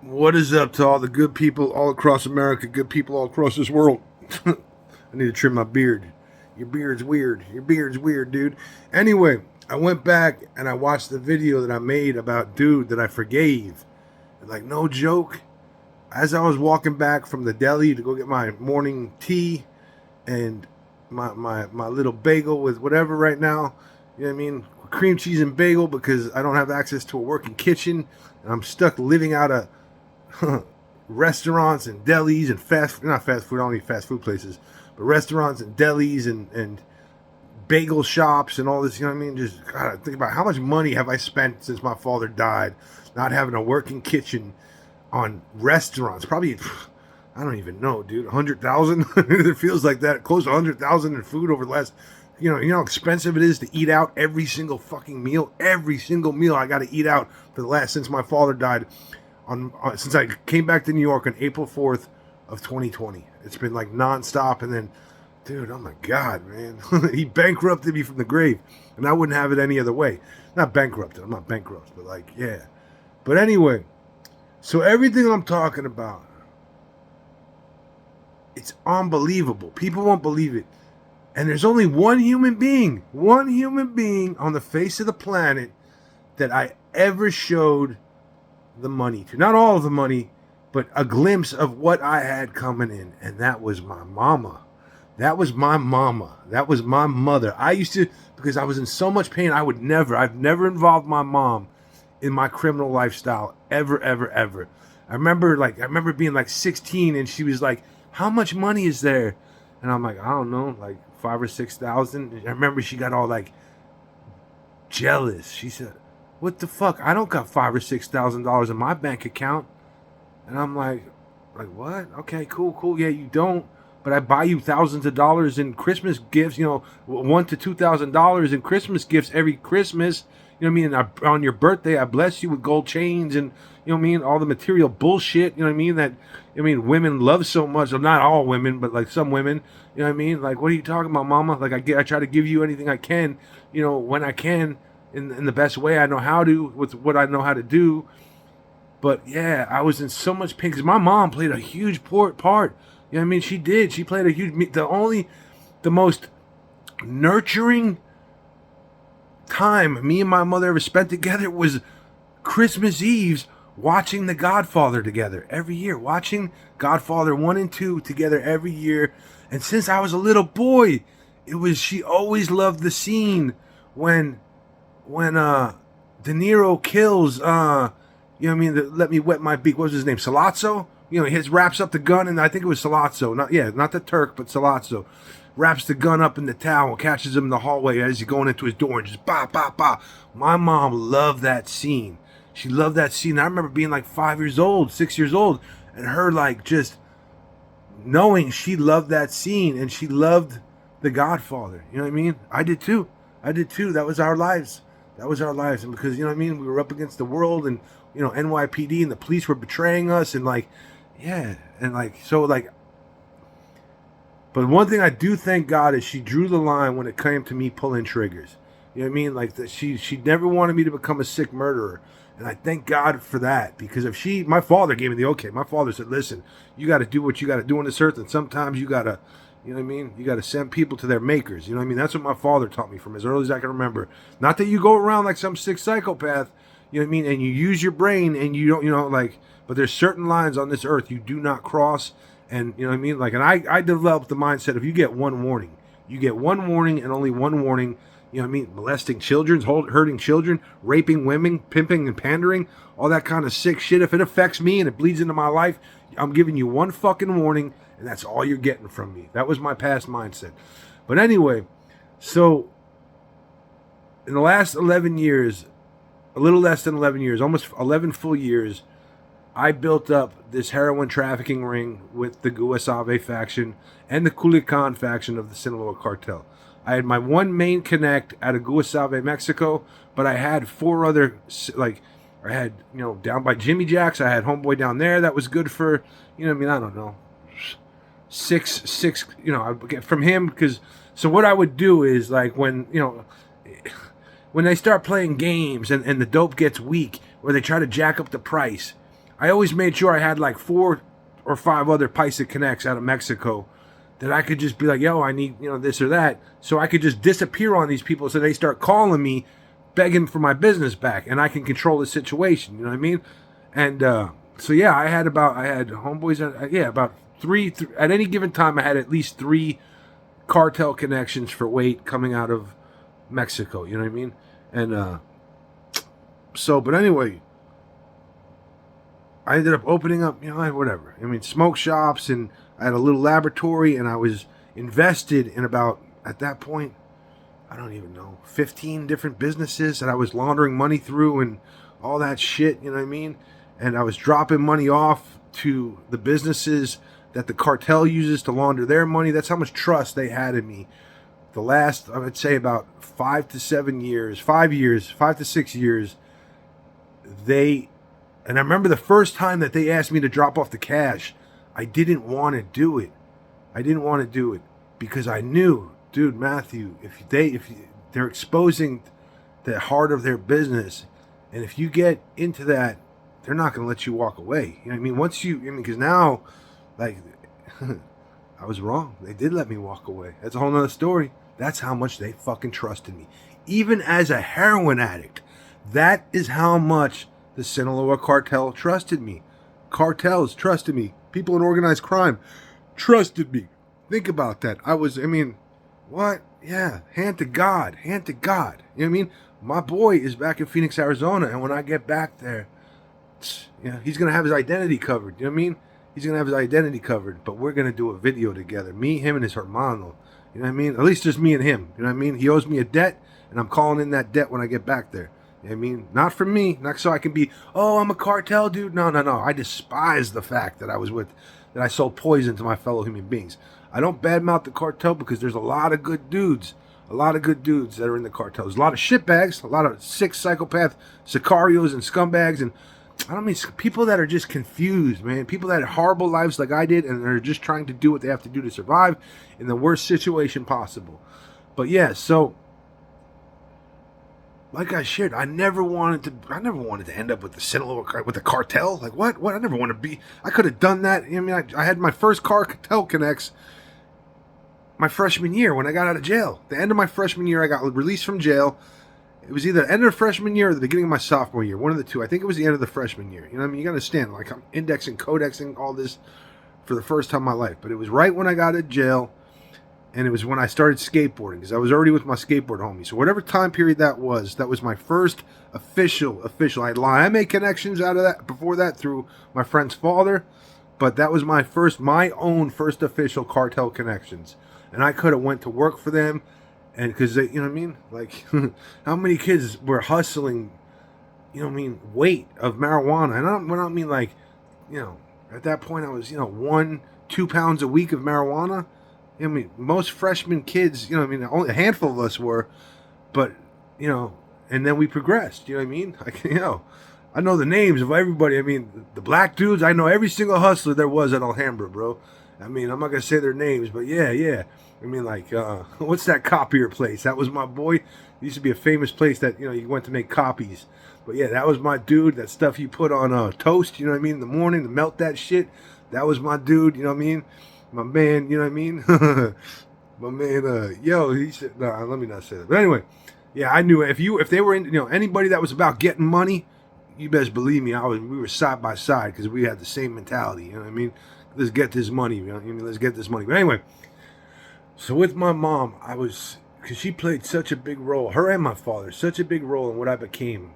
What is up to all the good people all across America, good people all across this world? I need to trim my beard. Your beard's weird. Your beard's weird, dude. Anyway, I went back and I watched the video that I made about dude that I forgave. And like, no joke, as I was walking back from the deli to go get my morning tea and my little bagel with whatever right now, you know what I mean? Cream cheese and bagel because I don't have access to a working kitchen and I'm stuck living out of restaurants and delis and not fast food, I don't eat fast food places, but restaurants and delis and bagel shops and all this, you know what I mean? Just gotta think about how much money have I spent since my father died not having a working kitchen on restaurants. Probably, I don't even know, dude, 100,000. It feels like that, close to 100,000 in food over the last, you know how expensive it is to eat out every single fucking meal. Every single meal I got to eat out for the last, since my father died. Since I came back to New York on April 4th of 2020. It's been like nonstop. And then, dude, oh my God, man. He bankrupted me from the grave. And I wouldn't have it any other way. Not bankrupted. I'm not bankrupt. But like, yeah. But anyway, so everything I'm talking about, it's unbelievable. People won't believe it. And there's only one human being on the face of the planet that I ever showed the money to. Not all of the money, but a glimpse of what I had coming in. And that was my mama. That was my mama. That was my mother. I used to, because I was in so much pain, I've never involved my mom in my criminal lifestyle. Ever, ever, ever. I remember being like 16 and she was like, how much money is there? And I'm like, I don't know, like 5,000 or 6,000. I remember she got all like jealous. She said, what the fuck? I don't got $5,000 or $6,000 in my bank account. And I'm like what? Okay, cool. Yeah, you don't. But I buy you thousands of dollars in Christmas gifts. You know, $1,000 to $2,000 in Christmas gifts every Christmas. You know what I mean? And on your birthday, I bless you with gold chains and, you know what I mean, all the material bullshit. You know what I mean? That, I mean, women love so much. Well, not all women, but like some women. You know what I mean? Like, what are you talking about, mama? Like, I try to give you anything I can. You know, when I can. In the best way I know how to, with what I know how to do. But yeah, I was in so much pain because my mom played a huge part. You know what I mean? She did. She played a huge, the most nurturing time me and my mother ever spent together was Christmas Eves watching The Godfather together every year. Watching Godfather 1 and 2 together every year. And since I was a little boy, she always loved the scene when De Niro kills, you know what I mean, let me wet my beak, what was his name, Salazzo? You know, he wraps up the gun, and I think it was Salazzo, not the Turk, but Salazzo. Wraps the gun up in the towel, catches him in the hallway as he's going into his door, and just bah, bah, bah. My mom loved that scene. She loved that scene. I remember being like 5 years old, 6 years old, and her like just knowing she loved that scene, and she loved The Godfather. You know what I mean? I did too. That was our lives. And because, you know what I mean, we were up against the world and, you know, NYPD and the police were betraying us and like, yeah. And like, so like, but one thing I do thank God is she drew the line when it came to me pulling triggers. You know what I mean? Like that she never wanted me to become a sick murderer. And I thank God for that because my father gave me the okay. My father said, listen, you got to do what you got to do on this earth. And sometimes you got to, you know what I mean? You got to send people to their makers. You know what I mean? That's what my father taught me from as early as I can remember. Not that you go around like some sick psychopath, you know what I mean? And you use your brain and you don't, you know, like, but there's certain lines on this earth you do not cross. And, you know what I mean? Like, and I developed the mindset of you get one warning. You get one warning and only one warning. You know what I mean? Molesting children, hurting children, raping women, pimping and pandering, all that kind of sick shit. If it affects me and it bleeds into my life, I'm giving you one fucking warning. And that's all you're getting from me. That was my past mindset. But anyway, so in the last 11 years, a little less than 11 years, almost 11 full years, I built up this heroin trafficking ring with the Guasave faction and the Culiacan faction of the Sinaloa cartel. I had my one main connect out of Guasave, Mexico, but I had 4 other, like, I had, you know, down by Jimmy Jack's, I had homeboy down there that was good for, you know what I mean, I don't know, six, you know, I would get from him because, so what I would do is like when, you know, when they start playing games and the dope gets weak or they try to jack up the price, I always made sure I had like 4 or 5 other Paisa Connects out of Mexico that I could just be like, yo, I need, this or that. So I could just disappear on these people so they start calling me, begging for my business back, and I can control the situation. You know what I mean? And so yeah, I had homeboys. About three at any given time. I had at least 3 cartel connections for weight coming out of Mexico. You know what I mean? And but anyway, I ended up opening up, whatever. I mean, smoke shops, and I had a little laboratory, and I was invested in about, at that point, I don't even know, 15 different businesses that I was laundering money through and all that shit, you know what I mean? And I was dropping money off to the businesses that the cartel uses to launder their money. That's how much trust they had in me. The last, I would say about 5 to 6 years, and I remember the first time that they asked me to drop off the cash, I didn't want to do it. Because I knew, dude, Matthew, if they're exposing the heart of their business, and if you get into that, they're not going to let you walk away. You know what I mean? Because now, like, I was wrong. They did let me walk away. That's a whole nother story. That's how much they fucking trusted me. Even as a heroin addict, that is how much the Sinaloa cartel trusted me. Cartels trusted me. People in organized crime trusted me. Think about that. What? Yeah, hand to God. You know what I mean? My boy is back in Phoenix, Arizona, and when I get back there, he's going to have his identity covered. You know what I mean? He's going to have his identity covered, but we're going to do a video together. Me, him, and his hermano. You know what I mean? At least just me and him. You know what I mean? He owes me a debt, and I'm calling in that debt when I get back there. You know what I mean? Not for me, not so I can be, I'm a cartel dude. No. I despise the fact that I sold poison to my fellow human beings. I don't badmouth the cartel because there's a lot of good dudes. That are in the cartel. There's a lot of shitbags, a lot of sick psychopath sicarios and scumbags, and I don't mean people that are just confused, man. People that had horrible lives like I did, and they're just trying to do what they have to do to survive in the worst situation possible. But yeah, so like I shared, I never wanted to end up with the cartel. Like what? I never want to be. I could have done that. I had my first cartel connects my freshman year when I got out of jail. The end of my freshman year, I got released from jail. It was either the end of the freshman year or the beginning of my sophomore year. One of the two. I think it was the end of the freshman year. You know what I mean? You got to understand, like, I'm codexing all this for the first time in my life. But it was right when I got out of jail, and it was when I started skateboarding, because I was already with my skateboard homie. So whatever time period that was my first official. I made connections out of that before that through my friend's father, but that was my own first official cartel connections. And I could have went to work for them. And because they, you know what I mean? Like, how many kids were hustling, weight of marijuana? And I don't mean like, at that point I was, 1-2 pounds a week of marijuana. Most freshman kids, only a handful of us were, but, and then we progressed, you know what I mean? Like, I know the names of everybody. The black dudes, I know every single hustler there was at Alhambra, bro. I'm not going to say their names, but yeah. What's that copier place? That was my boy. It used to be a famous place that, you went to make copies. But yeah, that was my dude. That stuff you put on toast, you know what I mean, in the morning to melt that shit. That was my dude, you know what I mean? My man, you know what I mean? My man, he said, no, let me not say that. But anyway, yeah, I knew if they were in, anybody that was about getting money, you best believe me, we were side by side because we had the same mentality, you know what I mean? Let's get this money, let's get this money. But anyway, so with my mom, because she played such a big role, her and my father, such a big role in what I became,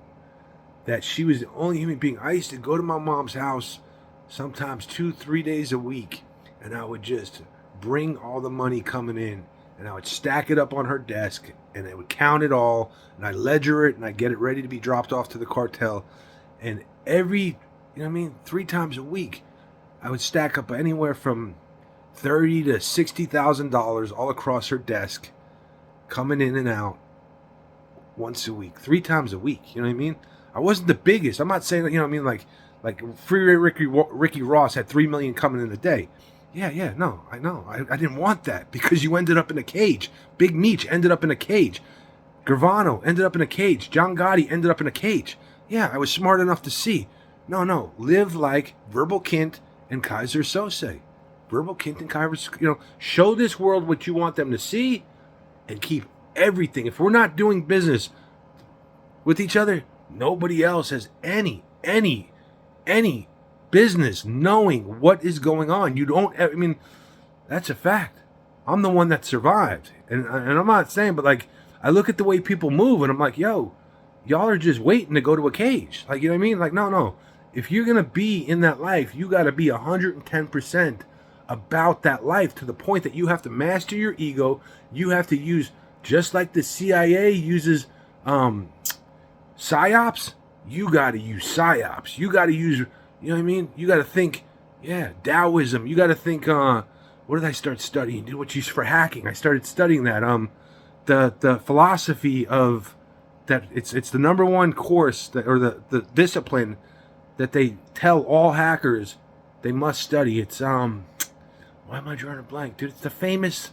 that she was the only human being. I used to go to my mom's house sometimes 2-3 days a week, and I would just bring all the money coming in, and I would stack it up on her desk, and I would count it all, and I'd ledger it, and I'd get it ready to be dropped off to the cartel. And every, 3 times a week, I would stack up anywhere from $30,000 to $60,000 all across her desk, coming in and out once a week, 3 times a week. You know what I mean? I wasn't the biggest. I'm not saying, like Freeway Ricky Ross had 3 million coming in a day. Yeah, no, I know. I didn't want that because you ended up in a cage. Big Meech ended up in a cage. Gravano ended up in a cage. John Gotti ended up in a cage. Yeah, I was smart enough to see. No. Live like Verbal Kint and Kaiser Sose. Verbal Kint and Kaiser, show this world what you want them to see and keep everything. If we're not doing business with each other, nobody else has any business knowing what is going on. You don't, I mean, that's a fact. I'm the one that survived. And I'm not saying, but like, I look at the way people move and I'm like, yo, y'all are just waiting to go to a cage. Like, you know what I mean? Like, no. If you're going to be in that life, you got to be 110% about that life, to the point that you have to master your ego. You have to use, just like the CIA uses psyops, you got to use psyops. You got to use, you know what I mean? You got to think, Taoism. You got to think, what did I start studying? Dude, what you for hacking? I started studying that. The philosophy of that. It's the number one course that, or the discipline that they tell all hackers they must study. It's why am I drawing a blank, dude? It's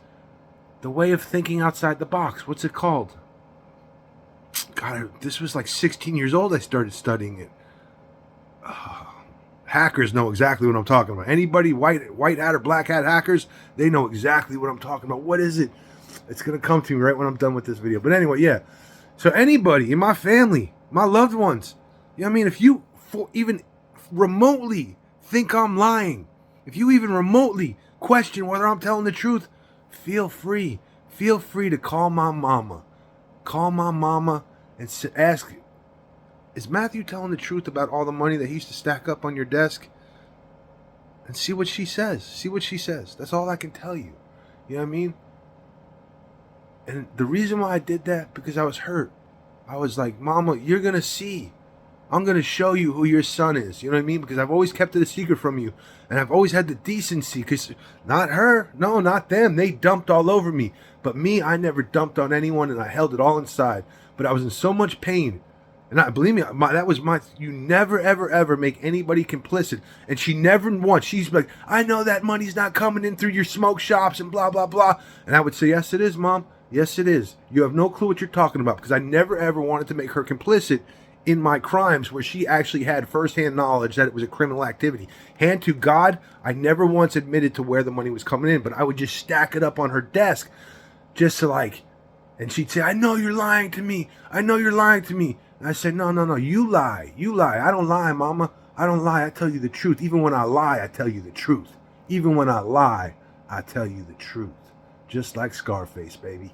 the way of thinking outside the box. What's it called? God, this was like 16 years old I started studying it. Hackers know exactly what I'm talking about. Anybody, white hat or black hat hackers, they know exactly what I'm talking about. What is it? It's going to come to me right when I'm done with this video. But anyway, yeah. So anybody in my family, my loved ones, you know what I mean? If you even remotely think I'm lying, if you even remotely question whether I'm telling the truth, feel free to call my mama. Call my mama and ask, is Matthew telling the truth about all the money that he used to stack up on your desk? And see what she says. That's all I can tell you. You know what I mean? And the reason why I did that, because I was hurt. I was like, Mama, you're going to see. I'm going to show you who your son is. You know what I mean? Because I've always kept it a secret from you. And I've always had the decency. Because not her. No, not them. They dumped all over me. But me, I never dumped on anyone. And I held it all inside. But I was in so much pain. And believe me, that was you never, ever, ever make anybody complicit. And she never once, she's like, I know that money's not coming in through your smoke shops and blah, blah, blah. And I would say, yes, it is, Mom. Yes, it is. You have no clue what you're talking about. Because I never, ever wanted to make her complicit in my crimes, where she actually had firsthand knowledge that it was a criminal activity. Hand to God, I never once admitted to where the money was coming in, but I would just stack it up on her desk just to like, and she'd say, I know you're lying to me. I know you're lying to me. And I said, no, you lie. You lie. I don't lie, Mama. I don't lie. I tell you the truth. Even when I lie, I tell you the truth. Even when I lie, I tell you the truth. Just like Scarface, baby.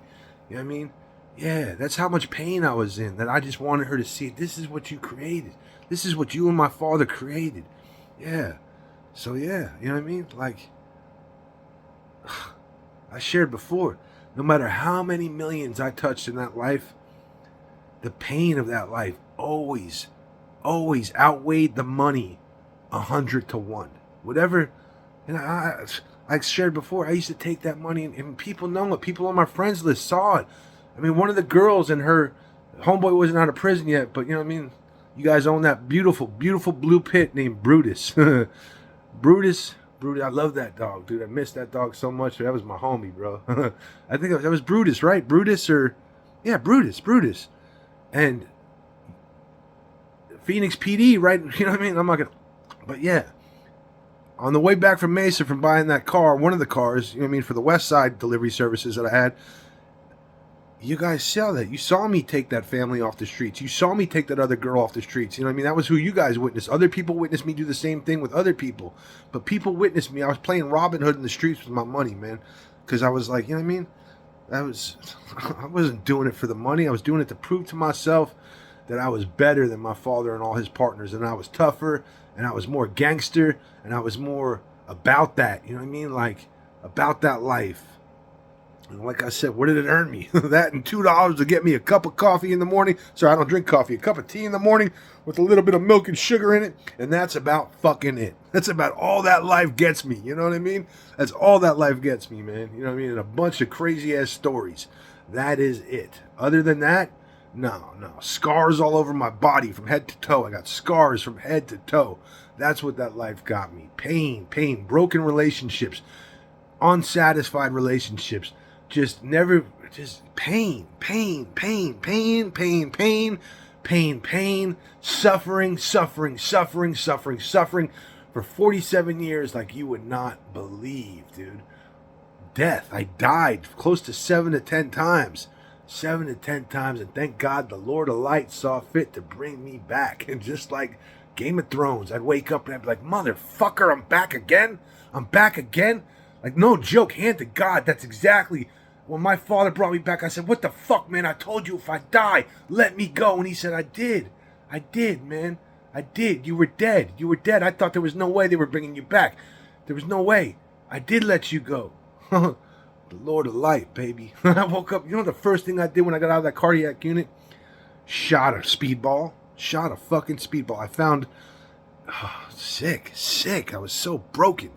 You know what I mean? Yeah, that's how much pain I was in, that I just wanted her to see, this is what you created. This is what you and my father created. Yeah. So, yeah, you know what I mean? Like, I shared before, no matter how many millions I touched in that life, the pain of that life always outweighed the money 100 to 1. Whatever, and I shared before, I used to take that money, and people know it. People on my friends list saw it. I mean, one of the girls and her homeboy wasn't out of prison yet, but you know what I mean? You guys own that beautiful blue pit named Brutus. Brutus, I love that dog, dude. I miss that dog so much. That was my homie, bro. I think that was Brutus, right? Brutus. Brutus. And Phoenix PD, right? You know what I mean? I'm not going to, but yeah. On the way back from Mesa from buying that car, one of the cars, you know what I mean, for the West Side delivery services that I had, you guys saw that. You saw me take that family off the streets. You saw me take that other girl off the streets. You know what I mean? That was who you guys witnessed. Other people witnessed me do the same thing with other people. But people witnessed me. I was playing Robin Hood in the streets with my money, man. Because I was like, you know what I mean? I wasn't doing it for the money. I was doing it to prove to myself that I was better than my father and all his partners. And I was tougher. And I was more gangster. And I was more about that. You know what I mean? Like, about that life. And like I said, what did it earn me? That and $2 to get me a cup of coffee in the morning. Sorry, I don't drink coffee. A cup of tea in the morning with a little bit of milk and sugar in it. And that's about fucking it. That's about all that life gets me. You know what I mean? That's all that life gets me, man. You know what I mean? And a bunch of crazy ass stories. That is it. Other than that, no. Scars all over my body from head to toe. I got scars from head to toe. That's what that life got me. Pain, broken relationships, unsatisfied relationships. Just pain, pain, suffering for 47 years like you would not believe, dude. Death. I died close to 7 to 10 times. 7 to 10 times, and thank God the Lord of Light saw fit to bring me back. And just like Game of Thrones, I'd wake up and I'd be like, motherfucker, I'm back again? I'm back again? Like, no joke, hand to God, that's exactly when my father brought me back. I said, what the fuck, man? I told you if I die, let me go. And he said, I did, man. I did. You were dead. I thought there was no way they were bringing you back. There was no way. I did let you go. The Lord of Light, baby. I woke up. You know the first thing I did when I got out of that cardiac unit? Shot a speedball. Shot a fucking speedball. I found... sick. I was so broken.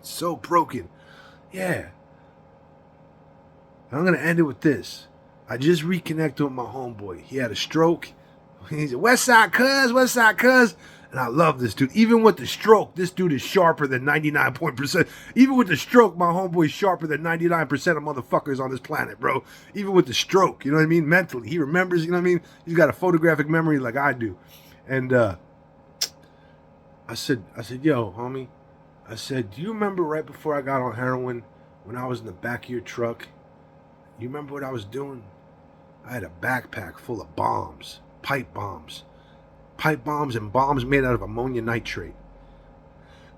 Yeah. I'm going to end it with this. I just reconnected with my homeboy. He had a stroke. He said, West side cuz. And I love this dude. Even with the stroke, this dude is sharper than 99%. Even with the stroke, my homeboy is sharper than 99% of motherfuckers on this planet, bro. Even with the stroke, you know what I mean? Mentally, he remembers, you know what I mean? He's got a photographic memory like I do. And I said, yo, homie. I said, do you remember right before I got on heroin when I was in the back of your truck? You remember what I was doing? I had a backpack full of bombs, pipe bombs and bombs made out of ammonia nitrate.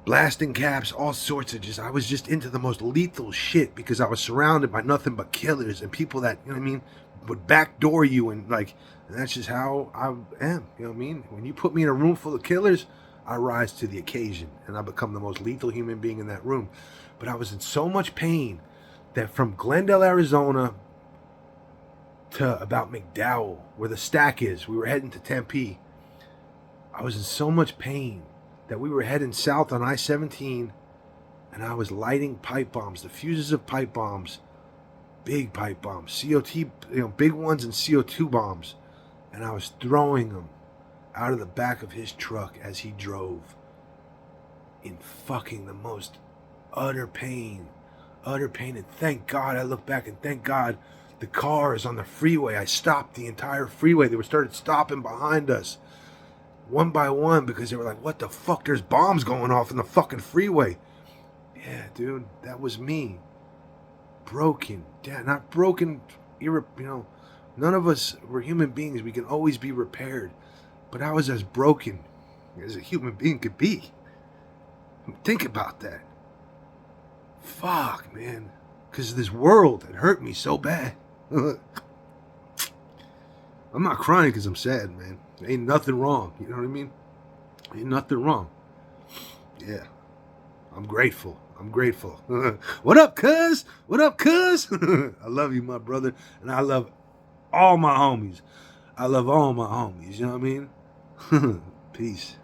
Blasting caps, all sorts of I was just into the most lethal shit because I was surrounded by nothing but killers and people that, you know what I mean, would backdoor you and that's just how I am, you know what I mean? When you put me in a room full of killers, I rise to the occasion and I become the most lethal human being in that room. But I was in so much pain that from Glendale, Arizona to about McDowell, where the stack is, we were heading to Tempe. I was in so much pain that we were heading south on I-17 and I was lighting pipe bombs, the fuses of pipe bombs, big pipe bombs, big ones and CO2 bombs. And I was throwing them out of the back of his truck as he drove in fucking the most utter pain. And thank God I look back and thank God the cars on the freeway. I stopped the entire freeway. They started stopping behind us one by one because they were like, what the fuck? There's bombs going off in the fucking freeway. Yeah, dude, that was me. Broken. Yeah, not broken. None of us were human beings. We can always be repaired. But I was as broken as a human being could be. Think about that. Fuck, man. Because this world had hurt me so bad. I'm not crying because I'm sad, man. Ain't nothing wrong. You know what I mean? Ain't nothing wrong. Yeah. I'm grateful. What up, cuz? I love you, my brother. And I love all my homies. You know what I mean? Peace.